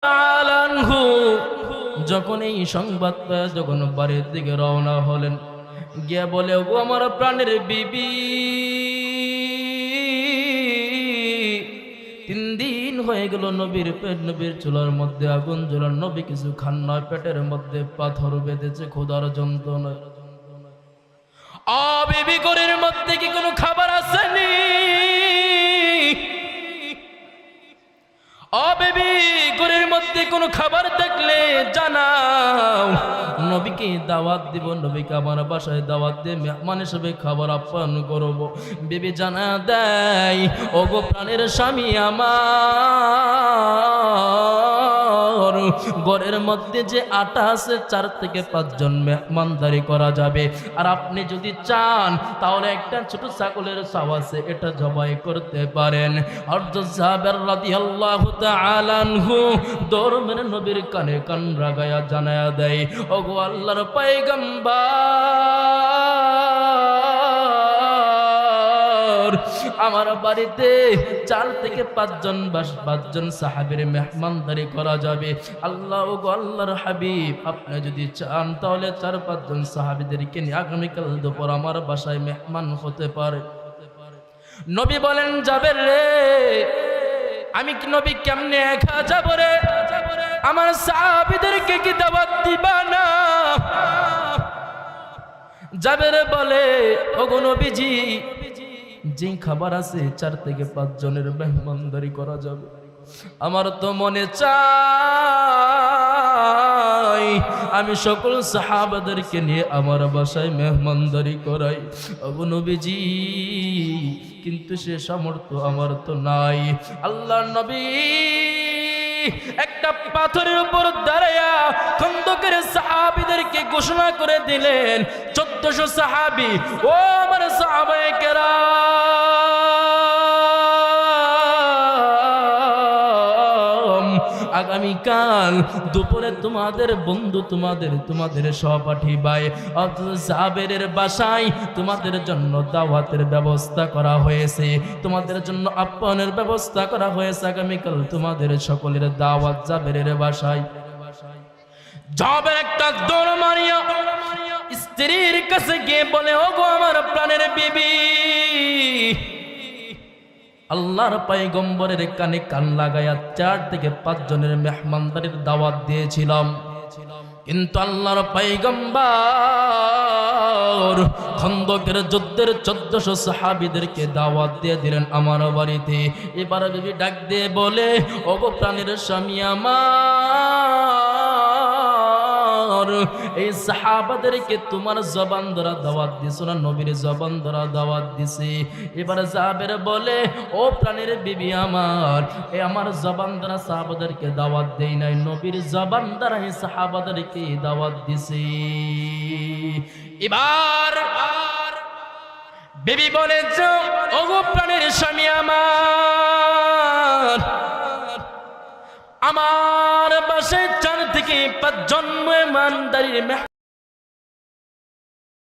তাআলা আনহু যখন এই সংবাদ পেয়ে যখন বাড়ির দিকে রওনা হলেন, গিয়ে বলে, ও আমার প্রাণের বিবি, 3 দিন হয়ে গেল নবীর পেট, নবীর চুলার মধ্যে আগুন জ্বলার, নবী কিছু খান নয়, পেটের মধ্যে পাথর বেঁধেছে ক্ষুধার যন্ত্রণা। বিবি, ঘরের মধ্যে কি কোনো খাবার আসেনি? বিবি, ঘরের মধ্যে কোনো খাবার থাকলে জানাও, নবীকে দাওয়াত দিব, নবীকে আমার বাসায় দাওয়াত দিয়ে মেহমান হিসেবে খাবার আপ্যায়ন করব। বিবি জানা দেয়, ওগো প্রাণের স্বামী আমার, ঘরের মধ্যে যে আটা আছে 4 থেকে 5 জন মেহমানদারি করা যাবে। আর আপনি যদি চান তাহলে একটা ছোট ছাগলের ছাও আছে, এটা জবাই করতে পারেন। হযরত জাবের রাদিয়াল্লাহু তাআলা আনহু দৌড় মেরে নবীর কানে কান লাগায়া জানায়া দেয়, ওগো আল্লাহর পয়গম্বর, আমার বাড়িতে 4 থেকে 5 জন সাহাবীর মেহমানদারি করা যাবে। আল্লাহ, ওগো আল্লাহর হাবিব, আপনি যদি চান তাহলে 4-5 জন সাহাবীদেরকে নিয়ে আগামীকাল দুপুর আমার বাসায় মেহমান হতে পারে। নবী বলেন, যাবের রে, আমি কি নবী কেমনে একা যাব রে? আমার সাহাবীদেরকে কি দাওয়াত দিবা না? জাবের বলে, ওগো নবীজি, যে খাবার আছে 4 থেকে 5 জনের মেহমানদারি করা যাবে, আমার তো মনে চাই আমি সকল সাহাবাদেরকে নিয়ে আমার বাসায় মেহমানদারি করাই। ওগো নবীজি, কিন্তু সে সামর্থ্য আমার তো নাই। আল্লাহর নবী একটা পাথরের উপর দাঁড়ায়া খন্দকের সাহাবীদেরকে ঘোষণা করে দিলেন, 1400 সাহাবী, ও আমার সাহাবায়ে কেরাম, আগামীকাল দুপুরে তোমাদের বন্ধু, তোমাদের সহপাঠী ভাই জাবেরের বাসায় তোমাদের জন্য দাওয়াতের ব্যবস্থা করা হয়েছে, তোমাদের জন্য আপ্যায়নের ব্যবস্থা করা হয়েছে। আগামীকাল তোমাদের সকলের দাওয়াত জাবেরের বাসায়। জাবের একটা দৌড় মারিয়া স্ত্রীর কাছে গিয়ে বলে, ওগো আমার প্রাণের বিবি, আল্লাহর পয়গম্বরের কানে কান লাগায়া 4 থেকে 5 জনের মেহমানদারির দাওয়াত দিয়েছিলাম, কিন্তু আল্লাহর পয়গম্বর খন্দকের যুদ্ধের 1400 সাহাবীদেরকে দাওয়াত দিয়ে দিলেন আমার বাড়িতে। এবার বিবি ডাক দিয়ে বলে, ওগো প্রাণের স্বামী আমার, এই সাহাবাদেরকে তোমার জবান ধরা দাওয়াত দিছো না নবীর জবান ধরা দাওয়াত দিছে? এবার জাবের বলে, ও প্রাণের বিবি আমার, এই আমার জবান ধরা সাহাবাদেরকে দাওয়াত দেই নাই, নবীর জবান ধরা এই সাহাবাদেরকে দাওয়াত দিছে। এবার বিবি বলেছে, ওগো প্রাণের স্বামী আমার বাসায় 4 থেকে 5 জন মেহমানদারির